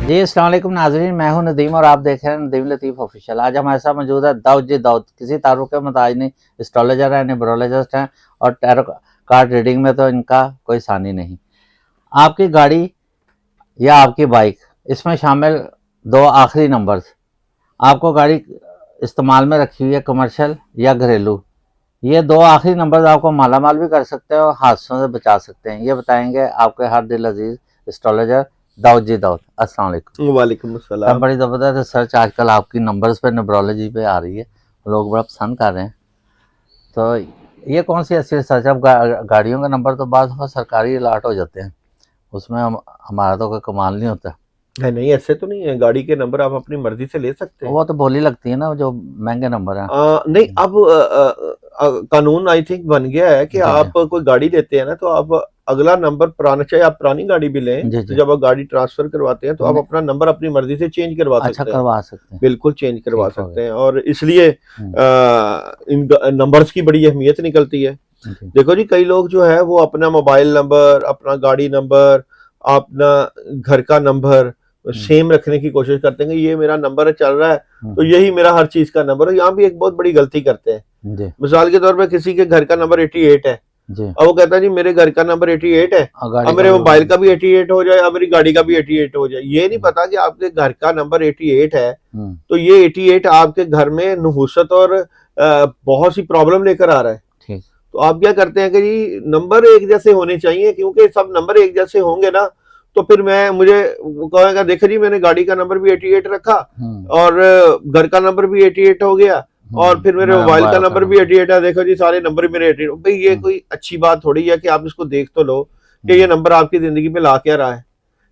जी अस्सलाम वालेकुम नाज़रीन, मैं हूं नदीम और आप देख रहे हैं नदीम लतीफ़ ऑफिशियल। आज हमारे साथ मौजूद है दाऊद जी दाऊद। किसी तारुफ के मुताज नहीं, एस्ट्रोलॉजर हैं, न्यूमरोलॉजिस्ट हैं और टैरो कार्ड रीडिंग में तो इनका कोई सानी नहीं। आपकी गाड़ी या आपकी बाइक, इसमें शामिल दो आखिरी नंबर्स, आपको गाड़ी इस्तेमाल में रखी हुई है कमर्शियल या घरेलू, ये दो आखिरी नंबर आपको मालामाल भी कर सकते हैं और हादसों से बचा सकते हैं। ये बताएंगे आपके हर दिल अजीज एस्ट्रोलॉजर दाऊद जी दाऊद। अस्सलाम वालेकुम। वालेकुम सब अस्सलाम। बड़ी ज़बरदस्त रिसर्च आजकल आपकी नंबर्स पे, न्यूमरोलॉजी पे आ रही है, लोग बड़ा पसंद कर रहे हैं। तो ये कौन सी ऐसी रिसर्च है? अब गाड़ियों का नंबर तो बाद में सरकारी अलाट हो जाते हैं, उसमें हमारा तो कोई कमाल नहीं होता। है नहीं, ऐसे तो नहीं है। गाड़ी के नंबर आप अपनी मर्जी से ले सकते हैं। वो तो बोली लगती है ना, जो महंगे नंबर हैं। नहीं, अब कानून आई थिंक बन गया है कि जी जी आप कोई गाड़ी लेते हैं ना, तो आप अगला नंबर पुराना, चाहे आप पुरानी गाड़ी भी लें, जी तो जी। जब आप गाड़ी ट्रांसफर करवाते हैं तो आप अपना नंबर अपनी मर्जी से चेंज करवा अच्छा, सकते हैं। करवा सकते हैं। बिल्कुल चेंज करवा ठीक हो सकते हैं, और इसलिए इन नंबर्स की बड़ी अहमियत निकलती है। गया। देखो जी, कई लोग जो है वो अपना मोबाइल नंबर, अपना गाड़ी नंबर, अपना घर का नंबर सेम रखने की कोशिश करते हैं कि ये मेरा नंबर चल रहा है तो यही मेरा हर चीज का नंबर है। यहाँ भी एक बहुत बड़ी गलती करते हैं। जी मिसाल के तौर पे किसी के घर का नंबर 88 है, जी। अब वो कहता है जी मेरे घर का नंबर 88 है, अब मेरे मोबाइल का भी 88 हो जाए, अब मेरी गाड़ी का भी 88 हो जाए। ये नहीं पता कि आपके घर का नंबर 88 है तो ये 88 आपके घर में नहुसत और बहुत सी प्रॉब्लम लेकर आ रहा है। ठीक। तो आप क्या करते हैं कि जी नंबर एक जैसे होने चाहिए, क्योंकि सब नंबर एक जैसे होंगे ना तो फिर मुझे कहेगा देखो जी मैंने गाड़ी का नंबर भी 88 रखा और घर का नंबर भी 88 हो गया और फिर मेरे मोबाइल का नंबर भी 88 है, देखो जी सारे नंबर मेरे 88। भाई ये कोई अच्छी बात थोड़ी है कि आप इसको देख तो लो कि ये नंबर आपकी जिंदगी में ला क्या रहा है।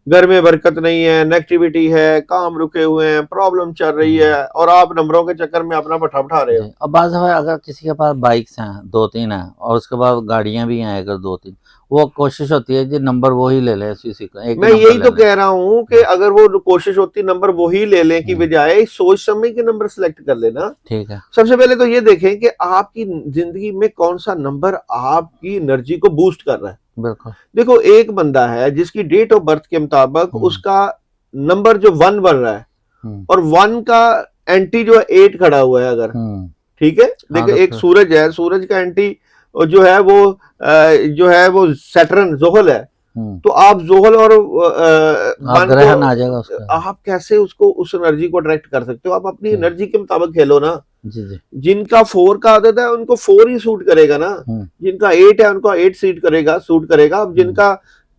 घर में बरकत नहीं है, नेगेटिविटी है, काम रुके हुए हैं, प्रॉब्लम चल रही है और आप नंबरों के चक्कर में अपना पठा उठा रहे हो। अब बात है, अगर किसी के पास बाइक्स हैं 2-3 हैं और उसके बाद गाड़ियां भी हैं अगर 2-3, वो कोशिश होती है कि नंबर वो ही ले लें, इसी का एक मैं यही तो कह रहा हूँ कि अगर वो कोशिश होती नंबर वही ले लें की बजाय सोच समझ के नंबर सिलेक्ट कर लेना। ठीक है। सबसे पहले तो ये देखें कि आपकी जिंदगी में कौन सा नंबर आपकी एनर्जी को बूस्ट कर रहा है। बिल्कुल। देखो, एक बंदा है जिसकी डेट ऑफ बर्थ के मुताबिक उसका नंबर जो 1 बन रहा है और 1 का एंटी जो है 8 खड़ा हुआ है अगर, ठीक है। देखो एक सूरज है, सूरज का एंटी जो है वो सैटर्न जोहल है, तो आप जोहल और ग्रहण आ जाएगा उसका। आप कैसे उसको उस एनर्जी को अट्रैक्ट कर सकते हो? आप अपनी एनर्जी के मुताबिक खेलो ना। जी जी। जिनका 4 का आदत है उनको 4 ही सूट करेगा ना, जिनका 8 है उनको 8 सूट करेगा। अब जिनका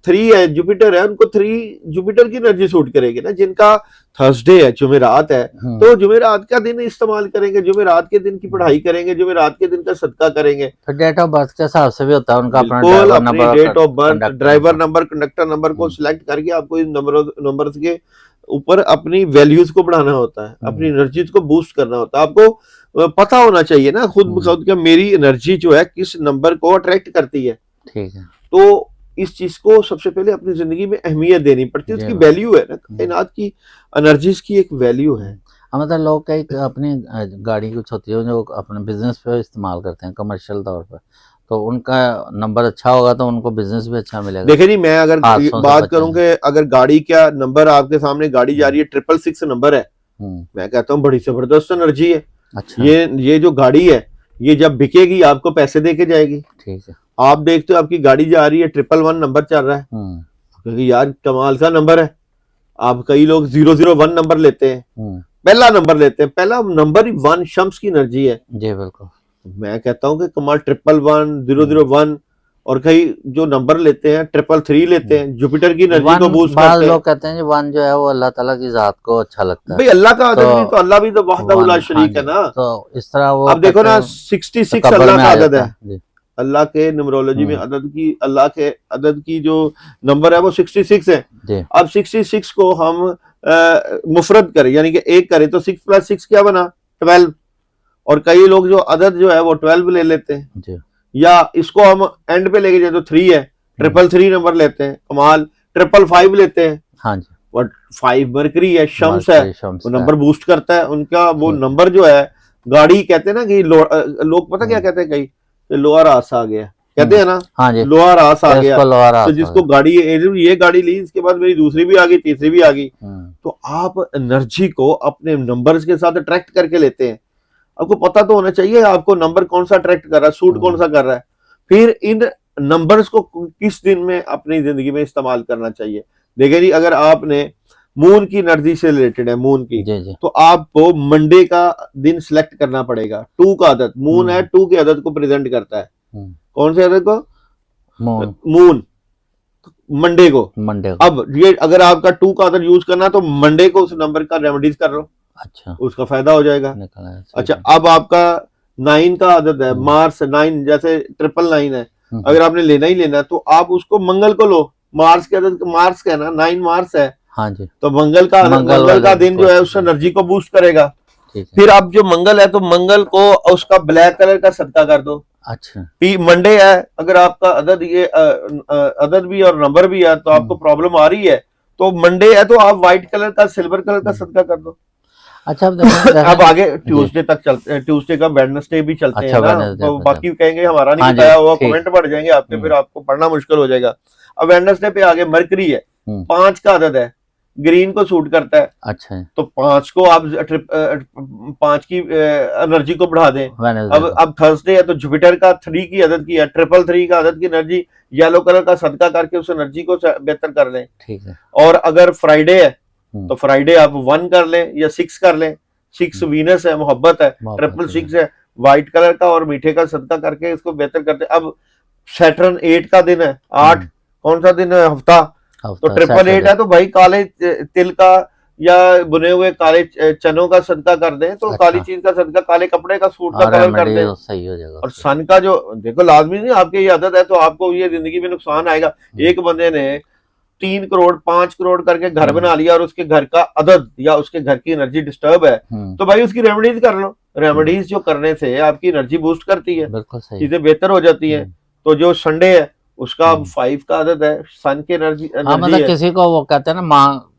3 है, जुपिटर है, उनको 3 जुपिटर की एनर्जी सूट करेगी ना। जिनका थर्सडे है, जुमेरात है, तो जुमेरात का दिन इस्तेमाल करेंगे, जुमेरात के दिन की पढ़ाई करेंगे, जुमेरात के दिन का सदका करेंगे। फिर डेट ऑफ बर्थ के हिसाब से भी होता है उनका अपना date of birth, driver number, conductor number को सिलेक्ट करके आपको इन नंबर के ऊपर अपनी वैल्यूज को बढ़ाना होता है, अपनी एनर्जीज को बूस्ट करना होता है। आपको पता होना चाहिए ना खुद ब खुद कि मेरी एनर्जी जो है किस नंबर को अट्रैक्ट करती है। ठीक है। तो इस चीज को सबसे पहले अपनी जिंदगी में अहमियत देनी पड़ती है, उसकी वैल्यू है ना, कायनात की एनर्जीज की एक वैल्यू है। मतलब लोग कई अपनी गाड़ी कुछ होती है जो अपने बिजनेस पे इस्तेमाल करते हैं कमर्शियल तौर पर, तो उनका नंबर अच्छा होगा तो उनको बिजनेस भी अच्छा मिलेगा। देखिए जी, मैं अगर बात करूं कि अगर गाड़ी का नंबर आपके सामने गाड़ी जा रही है 666 नंबर है, मैं कहता हूँ बड़ी जबरदस्त एनर्जी है। अच्छा। ये जो गाड़ी है ये जब बिकेगी आपको पैसे दे के जाएगी। ठीक है। आप देखते हो आपकी गाड़ी जा रही है 111 नंबर चल रहा है, क्योंकि यार कमाल का नंबर है। आप कई लोग 001 नंबर लेते हैं, पहला नंबर लेते हैं, पहला नंबर ही 1 शम्स की एनर्जी है। जी बिल्कुल। मैं कहता हूँ कि कमाल 111, 001 और कई जो नंबर लेते हैं 333 लेते हैं, जुपिटर की एनर्जी को बूस्ट करते हैं। लोग कहते हैं जो 1 जो है वो अल्लाह ताला की जात को अच्छा लगता है। भाई अल्लाह का आदत भी तो अल्लाह भी तो वहदहु ला शरीक है ना, तो इस तरह वो अब देखो ना 66 अल्लाह का आदत है। अल्लाह के न्यूमरोलॉजी में अल्लाह के अदद की जो नंबर है वो 66 है। अब 66 को हम मुफरद करें यानी कि एक करें तो 6 + 6 क्या बना? 12। और कई लोग जो अदद जो है वो 12 ले लेते हैं, या इसको हम एंड पे लेके जाए तो 3 है, 333 नंबर लेते हैं, कमाल 555 लेते हैं। हाँ जी। और 5 मरकरी है, शम्स है, वो नंबर बूस्ट करता है उनका। वो नंबर जो है गाड़ी कहते हैं ना कि लोग पता क्या कहते हैं कई, लोअर आस आ गया, कहते हैं ना, हाँ जी, लोहा रास आ तो गया। इसको लोहा रास तो हो जिसको गाड़ी ये गाड़ी ली, इसके बाद मेरी दूसरी भी आ गई, तीसरी भी आ गई। तो आप एनर्जी को अपने नंबर्स के साथ अट्रैक्ट करके लेते हैं। आपको पता तो होना चाहिए आपको नंबर कौन सा अट्रैक्ट कर रहा है, सूट कौन सा कर रहा है। फिर इन नंबर्स को किस दिन में अपनी जिंदगी में इस्तेमाल करना चाहिए। देखिए जी, अगर आपने मून की एनर्जी से रिलेटेड है, मून की, जी। तो आपको मंडे का दिन सिलेक्ट करना पड़ेगा। टू का आदत, मून है, टू की आदत को प्रेजेंट करता है। कौन से आदत को? मून, मंडे को। अब ये अगर आपका टू का आदत यूज करना, तो मंडे को उस नंबर का रेमेडीज कर लो, अच्छा, उसका फायदा हो जाएगा। अच्छा, अब आपका 9 का आदत है, मार्स 9, जैसे 999 है, अगर आपने लेना ही लेना है तो आप उसको मंगल को लो। मार्स की आदत, मार्स का है ना, 9 मार्स है, हाँ जी, तो मंगल का दिन जो है उस एनर्जी को बूस्ट करेगा। फिर आप जो मंगल है, तो मंगल को उसका ब्लैक कलर का सदका कर दो। अच्छा, मंडे है, अगर आपका अदद ये अदद भी और नंबर भी है, तो आपको प्रॉब्लम आ रही है, तो मंडे है तो आप व्हाइट कलर का, सिल्वर कलर का सदका कर दो। अच्छा, अब आगे ट्यूसडे तक चलते हैं, ट्यूसडे का वेडनेसडे भी चलते हैं ना, तो बाकी कहेंगे हमारा नहीं बताया हुआ, कमेंट बढ़ जाएंगे आपके, फिर आपको पढ़ना मुश्किल हो जाएगा। अब वेडनेसडे पे आगे मरकरी है, 5 का आदत है, ग्रीन को सूट करता है। अच्छा, तो 5 को आप 5 की एनर्जी को बढ़ा दें। अब थर्सडे है, तो जुपिटर का 3 की आदत की है, 333 का आदत की एनर्जी येलो कलर का सदका करके उस एनर्जी को बेहतर कर लें। ठीक है। और अगर फ्राइडे है, तो फ्राइडे आप 1 कर लें या 6 कर लें। 6 वीनस है, मोहब्बत है, 666 है, व्हाइट कलर का और मीठे का सदका करके इसको बेहतर करते। अब सैटर्न 8 का दिन है, 8 कौन सा दिन है? हफ्ता, तो 888 है, तो भाई काले तिल का या बुने हुए काले चनों का सदका कर दें, तो काली चीज का सदका, काले कपड़े का, सूट का कलर कर दें, सही हो जाएगा। और सन का जो देखो, लाजमी नहीं आपके ये आदत है तो आपको ये जिंदगी में नुकसान आएगा। एक बंदे ने 3 करोड़ 5 करोड़ करके घर बना लिया और उसके घर का अदद या उसके घर की एनर्जी डिस्टर्ब है, तो भाई उसकी रेमेडीज कर लो। रेमेडीज जो करने से आपकी एनर्जी बूस्ट करती है, चीजें बेहतर हो जाती है। तो जो संडे है उसका 5 का आदत है, सन की एनर्जी मतलब किसी को वो कहते हैं ना, माँ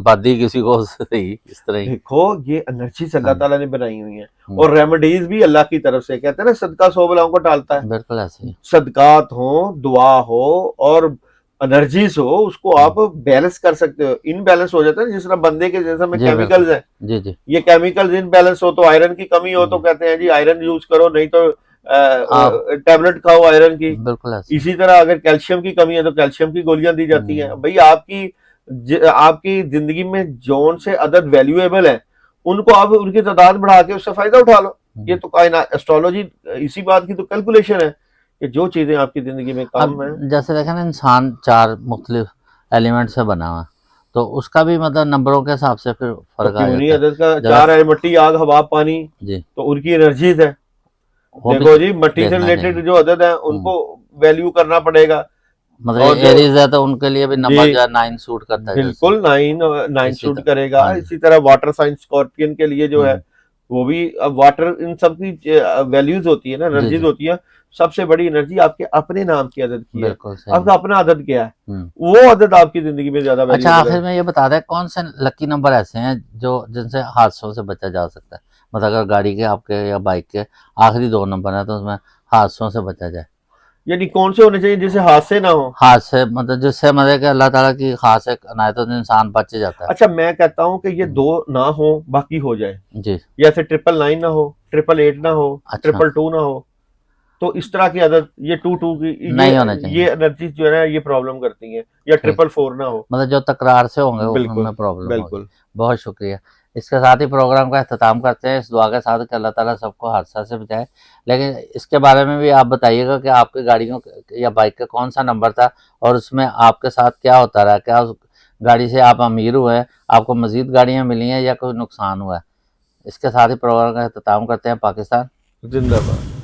बादी, किसी को सही, इस तरह। देखो, ये एनर्जी अल्लाह ताला ने बनाई हुई है, और रेमेडीज भी अल्लाह की तरफ से। कहते हैं ना, सदका 100 बलाओं को टालता है। बिल्कुल ऐसे, सदकात हो, दुआ हो और एनर्जीज हो, उसको आप बैलेंस कर सकते हो। इनबैलेंस हो जाता है, जिस तरह बंदे के जैसा में केमिकल्स है, जी जी, ये केमिकल्स इनबैलेंस हो, तो आयरन की कमी हो तो कहते हैं जी आयरन यूज करो, नहीं तो टैबलेट खाओ आयरन की। बिल्कुल। इसी तरह अगर कैल्शियम की कमी है तो कैल्शियम की गोलियां दी जाती हैं। भाई आपकी जिंदगी में जोन से अदद वैल्यूएबल है, उनको आप उनकी तादाद बढ़ा के उससे फायदा उठा लो। ये तो कायनात, एस्ट्रोलॉजी इसी बात की तो कैलकुलेशन है कि जो चीजें आपकी जिंदगी में काम है। जैसे देखें ना, इंसान 4 मुख्तलिफ एलिमेंट से बना हुआ, तो उसका भी मतलब नंबरों के हिसाब से फिर फर्क आ जाता है। 4 है, मिट्टी, आग, हवा, पानी जी, तो उनकी एनर्जीज है। देखो जी, मिट्टी से रिलेटेड जो अदद है उनको वैल्यू करना पड़ेगा। मतलब एरीज है तो उनके लिए भी नंबर जो 9 सूट करता है। बिल्कुल, 9 सूट करेगा। इसी तरह वाटर साइन स्कॉर्पियन के लिए जो है वो भी, वाटर, इन सब की वैल्यूज होती है ना, एनर्जीज होती है। सबसे बड़ी एनर्जी आपके अपने नाम की आदत की है। आपका अपना आदत क्या है, वो आदत आपकी जिंदगी में ज्यादा। अच्छा, आखिर में ये बता दें, कौन से लकी नंबर ऐसे हैं जो जिनसे हादसों से बचा जा सकता है? मतलब अगर गाड़ी के, आपके या बाइक के आखिरी 2 नंबर है, तो उसमें हादसों से बचा जाए। यानी कौन से होने चाहिए जिससे हादसे ना हो? हादसे मतलब जिससे मतलब कि अल्लाह ताला की खास एक अनायत, तो इंसान बच जाता है। अच्छा, मैं कहता हूँ कि ये 2 ना हो, बाकी हो जाए जी। जैसे 999 ना हो, 888 ना हो, 222 ना हो, तो इस तरह की आदत, ये 22 की नहीं होना चाहिए। ये एनर्जी जो है ना, ये प्रॉब्लम करती है। या 444 ना हो, मतलब जो तकरार से होंगे उनमें प्रॉब्लम। बिल्कुल। बहुत शुक्रिया। इसके साथ ही प्रोग्राम का अख्ताम करते हैं, इस दुआ के साथ कि अल्लाह ताला सबको हादसा से बचाए। लेकिन इसके बारे में भी आप बताइएगा कि आपकी गाड़ियों या बाइक का कौन सा नंबर था और उसमें आपके साथ क्या होता रहा, क्या उस गाड़ी से आप अमीर हुए, आपको मजीद गाड़ियाँ मिली हैं या कोई नुकसान हुआ है। इसके साथ ही प्रोग्राम का अख्ताम करते हैं। पाकिस्तान जिंदाबाद।